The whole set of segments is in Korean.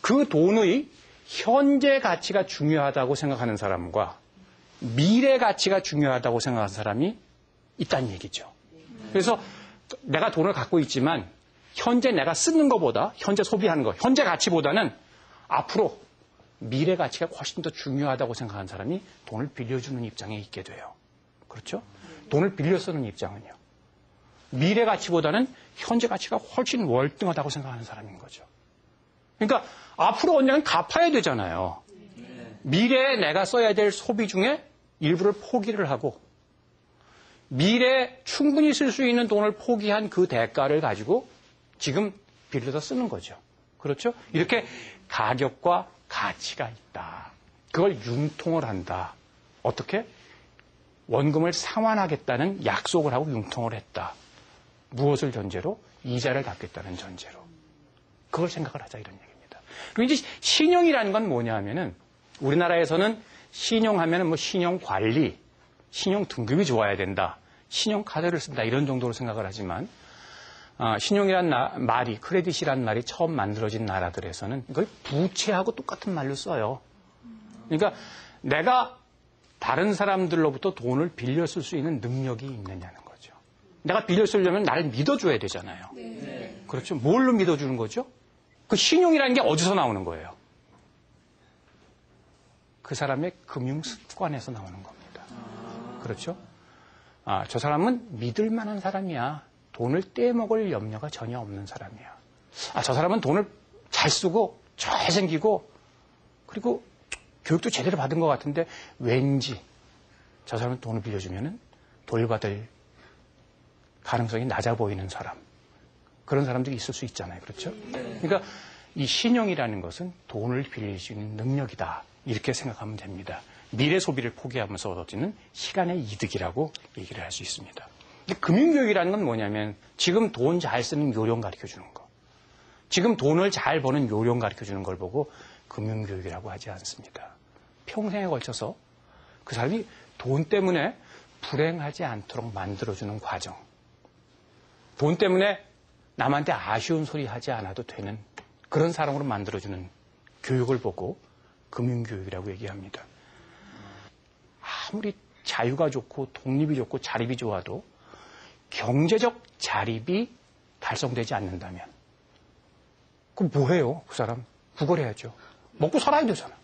그 돈의 현재 가치가 중요하다고 생각하는 사람과 미래 가치가 중요하다고 생각하는 사람이 있다는 얘기죠. 그래서 내가 돈을 갖고 있지만 현재 내가 쓰는 것보다, 현재 소비하는 것, 현재 가치보다는 앞으로 미래 가치가 훨씬 더 중요하다고 생각하는 사람이 돈을 빌려주는 입장에 있게 돼요. 그렇죠? 돈을 빌려 쓰는 입장은요. 미래 가치보다는 현재 가치가 훨씬 월등하다고 생각하는 사람인 거죠. 그러니까 앞으로 언젠간 갚아야 되잖아요. 미래에 내가 써야 될 소비 중에 일부를 포기를 하고 미래에 충분히 쓸 수 있는 돈을 포기한 그 대가를 가지고 지금 빌려서 쓰는 거죠. 그렇죠? 이렇게 가격과 가치가 있다. 그걸 융통을 한다. 어떻게? 원금을 상환하겠다는 약속을 하고 융통을 했다. 무엇을 전제로? 이자를 갚겠다는 전제로. 그걸 생각을 하자 이런 얘기입니다. 그리고 이제 신용이라는 건 뭐냐 하면은 우리나라에서는 신용하면은 뭐 신용 관리, 신용 등급이 좋아야 된다. 신용 카드를 쓴다. 이런 정도로 생각을 하지만 신용이란 말이, 크레딧이란 말이 처음 만들어진 나라들에서는 이걸 부채하고 똑같은 말로 써요. 그러니까 내가 다른 사람들로부터 돈을 빌려 쓸 수 있는 능력이 있느냐는 거죠. 내가 빌려 쓰려면 나를 믿어줘야 되잖아요. 네. 그렇죠. 뭘로 믿어주는 거죠? 그 신용이라는 게 어디서 나오는 거예요? 그 사람의 금융 습관에서 나오는 겁니다. 그렇죠? 저 사람은 믿을 만한 사람이야. 돈을 떼먹을 염려가 전혀 없는 사람이야. 저 사람은 돈을 잘 쓰고 잘생기고 그리고 교육도 제대로 받은 것 같은데 왠지 저 사람은 돈을 빌려주면 돌려받을 가능성이 낮아 보이는 사람. 그런 사람들이 있을 수 있잖아요. 그렇죠? 그러니까 이 신용이라는 것은 돈을 빌릴 수 있는 능력이다. 이렇게 생각하면 됩니다. 미래 소비를 포기하면서 얻어지는 시간의 이득이라고 얘기를 할 수 있습니다. 금융교육이라는 건 뭐냐면 지금 돈 잘 쓰는 요령 가르쳐주는 거. 지금 돈을 잘 버는 요령 가르쳐주는 걸 보고 금융교육이라고 하지 않습니다. 평생에 걸쳐서 그 사람이 돈 때문에 불행하지 않도록 만들어주는 과정. 돈 때문에 남한테 아쉬운 소리 하지 않아도 되는 그런 사람으로 만들어주는 교육을 보고 금융교육이라고 얘기합니다. 아무리 자유가 좋고 독립이 좋고 자립이 좋아도 경제적 자립이 달성되지 않는다면 그럼 뭐해요? 그 사람 구걸해야죠. 먹고 살아야 되잖아.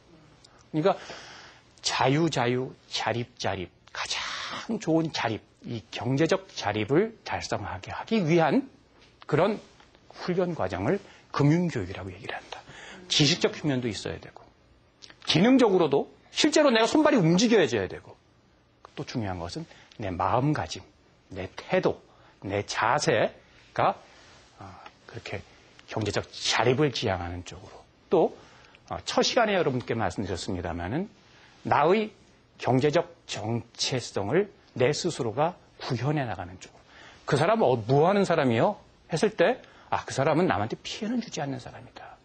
그러니까 자유, 자립 가장 좋은 자립, 이 경제적 자립을 달성하게 하기 위한 그런 훈련 과정을 금융교육이라고 얘기를 한다. 지식적 측면도 있어야 되고 기능적으로도 실제로 내가 손발이 움직여져야 되고 또 중요한 것은 내 마음가짐, 내 태도, 내 자세가 그렇게 경제적 자립을 지향하는 쪽으로 또 첫 시간에 여러분께 말씀드렸습니다마는 나의 경제적 정체성을 내 스스로가 구현해 나가는 쪽으로 그 사람은 뭐 하는 사람이요? 했을 때 그 사람은 남한테 피해는 주지 않는 사람이다.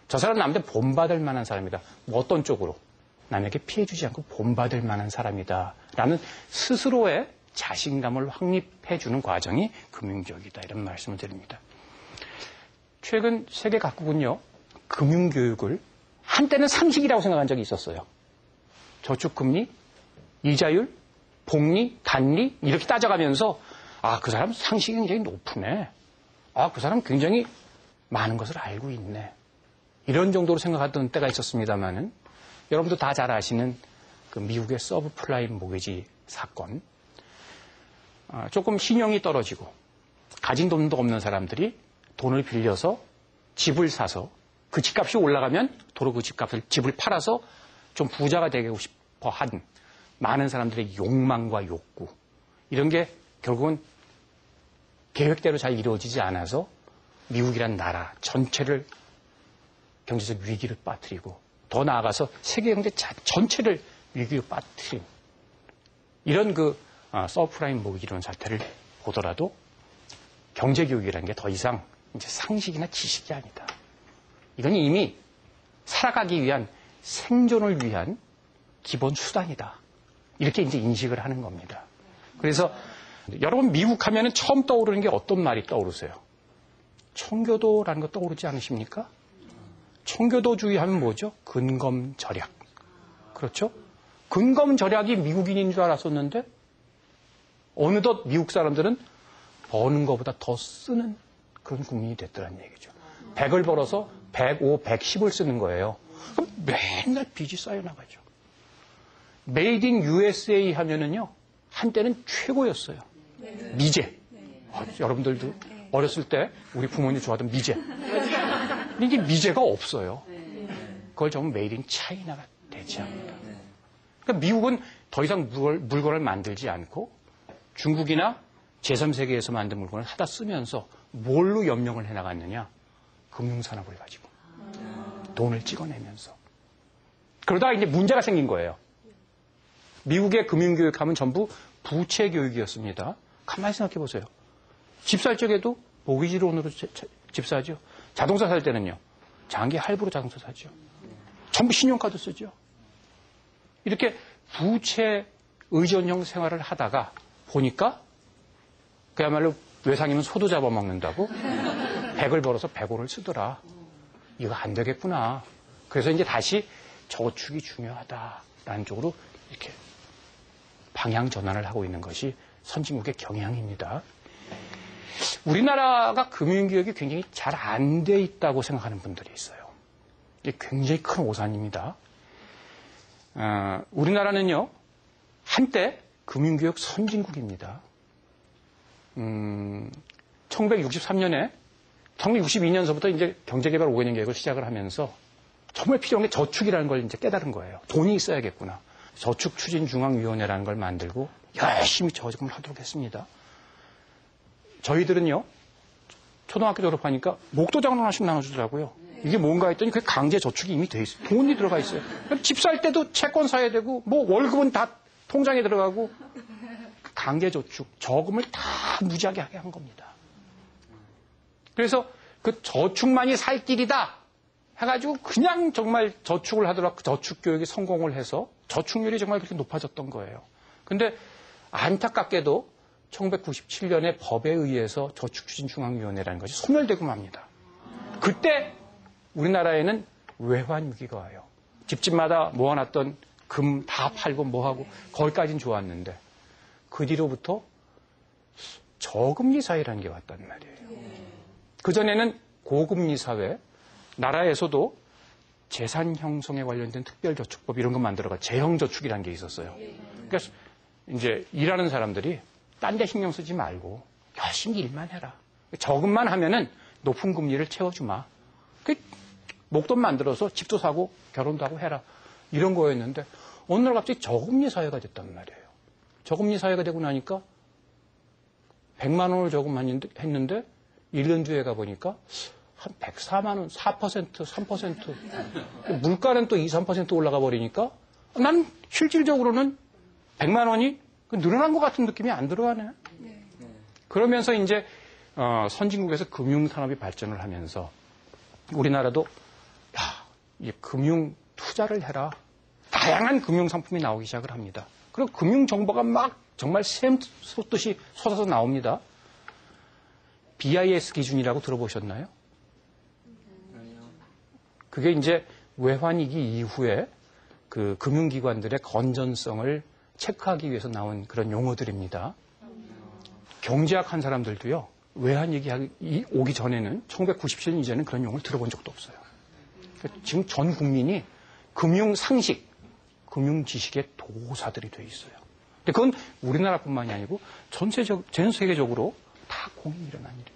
저 사람은 남한테 본받을 만한 사람이다. 뭐 어떤 쪽으로? 남에게 피해 주지 않고 본받을 만한 사람이다. 라는 스스로의 자신감을 확립해 주는 과정이 금융교육이다. 이런 말씀을 드립니다. 최근 세계 각국은요. 금융교육을 한때는 상식이라고 생각한 적이 있었어요. 저축금리, 이자율, 복리, 단리 이렇게 따져가면서 그 사람 상식이 굉장히 높으네. 그 사람 굉장히 많은 것을 알고 있네. 이런 정도로 생각하던 때가 있었습니다만은 여러분도 다 잘 아시는 그 미국의 서브프라임 모기지 사건. 조금 신용이 떨어지고 가진 돈도 없는 사람들이 돈을 빌려서 집을 사서 그 집값이 올라가면 도로 그 집을 팔아서 좀 부자가 되고 싶어 한 많은 사람들의 욕망과 욕구. 이런 게 결국은 계획대로 잘 이루어지지 않아서 미국이란 나라 전체를 경제적 위기를 빠뜨리고 더 나아가서 세계 경제 전체를 위기로 빠뜨린 이런 서브프라임 모기지 이론 사태를 보더라도 경제교육이라는 게 더 이상 이제 상식이나 지식이 아니다. 이건 이미 살아가기 위한 생존을 위한 기본 수단이다. 이렇게 이제 인식을 하는 겁니다. 그래서 여러분 미국 하면은 처음 떠오르는 게 어떤 말이 떠오르세요? 청교도라는 거 떠오르지 않으십니까? 청교도주의 하면 뭐죠? 근검절약. 그렇죠? 근검절약이 미국인인 줄 알았었는데 어느덧 미국 사람들은 버는 것보다 더 쓰는 그런 국민이 됐더란 얘기죠. 100을 벌어서 105, 110을 쓰는 거예요. 그럼 맨날 빚이 쌓여나가죠. 메이드 인 USA 하면은요, 한때는 최고였어요. 미제. 여러분들도 어렸을 때 우리 부모님 좋아하던 미제. 근데 이제 미제가 없어요. 그걸 전부 메이드 인 차이나가 대체합니다. 그러니까 미국은 더 이상 물건을 만들지 않고 중국이나 제3세계에서 만든 물건을 하다 쓰면서 뭘로 염영을 해나갔느냐? 금융산업을 가지고. 돈을 찍어내면서. 그러다가 이제 문제가 생긴 거예요. 미국의 금융교육하면 전부 부채교육이었습니다. 가만히 생각해 보세요. 집 살 적에도 모기지론으로 집 사죠. 자동차 살 때는요. 장기 할부로 자동차 사죠. 전부 신용카드 쓰죠. 이렇게 부채 의존형 생활을 하다가 보니까 그야말로 외상이면 소도 잡아먹는다고 100을 벌어서 105를 쓰더라. 이거 안 되겠구나. 그래서 이제 다시 저축이 중요하다라는 쪽으로 이렇게 방향 전환을 하고 있는 것이 선진국의 경향입니다. 우리나라가 금융교육이 굉장히 잘 안 돼 있다고 생각하는 분들이 있어요. 이게 굉장히 큰 오산입니다. 우리나라는요, 한때 금융교육 선진국입니다. 1963년에 1962년서부터 이제 경제개발 5개년 계획을 시작을 하면서 정말 필요한 게 저축이라는 걸 이제 깨달은 거예요. 돈이 있어야겠구나. 저축추진중앙위원회라는 걸 만들고 열심히 저축을 하도록 했습니다. 저희들은요, 초등학교 졸업하니까 목도장을 하나씩 나눠주더라고요. 이게 뭔가 했더니 그게 강제 저축이 이미 돼 있어요. 돈이 들어가 있어요. 집 살 때도 채권 사야 되고, 뭐 월급은 다 통장에 들어가고, 강제 저축, 저금을 다 무지하게 하게 한 겁니다. 그래서 그 저축만이 살 길이다 해가지고 그냥 정말 저축을 하더라도 저축 교육이 성공을 해서 저축률이 정말 그렇게 높아졌던 거예요. 근데 안타깝게도 1997년에 법에 의해서 저축추진중앙위원회라는 것이 소멸되고 맙니다. 그때 우리나라에는 외환 위기가 와요. 집집마다 모아놨던 금 다 팔고 뭐하고 거기까지는 좋았는데 그 뒤로부터 저금리 사회라는 게 왔단 말이에요. 그전에는 고금리 사회, 나라에서도 재산 형성에 관련된 특별저축법 이런 거 만들어가 재형저축이라는 게 있었어요. 그러니까 이제 일하는 사람들이 딴 데 신경 쓰지 말고 열심히 일만 해라. 저금만 하면은 높은 금리를 채워주마. 목돈 만들어서 집도 사고 결혼도 하고 해라. 이런 거였는데 어느 날 갑자기 저금리 사회가 됐단 말이에요. 저금리 사회가 되고 나니까 100만 원을 저금했는데 1년 뒤에 가보니까 한 104만 원, 4%, 3%. 물가는 또 2, 3% 올라가 버리니까 난 실질적으로는 100만 원이 늘어난 것 같은 느낌이 안 들어가네. 그러면서 이제 선진국에서 금융산업이 발전을 하면서 우리나라도 이 금융 투자를 해라. 다양한 금융 상품이 나오기 시작을 합니다. 그리고 금융 정보가 막 정말 샘 쏟듯이 쏟아서 나옵니다. BIS 기준이라고 들어보셨나요? 그게 이제 외환위기 이후에 그 금융기관들의 건전성을 체크하기 위해서 나온 그런 용어들입니다. 경제학 한 사람들도요, 외환위기 오기 전에는 1997년 이전에는 그런 용어를 들어본 적도 없어요. 지금 전 국민이 금융상식, 금융지식의 도사들이 돼 있어요. 근데 그건 우리나라뿐만이 아니고 전 세계적으로 다 공이 일어난 일이에요.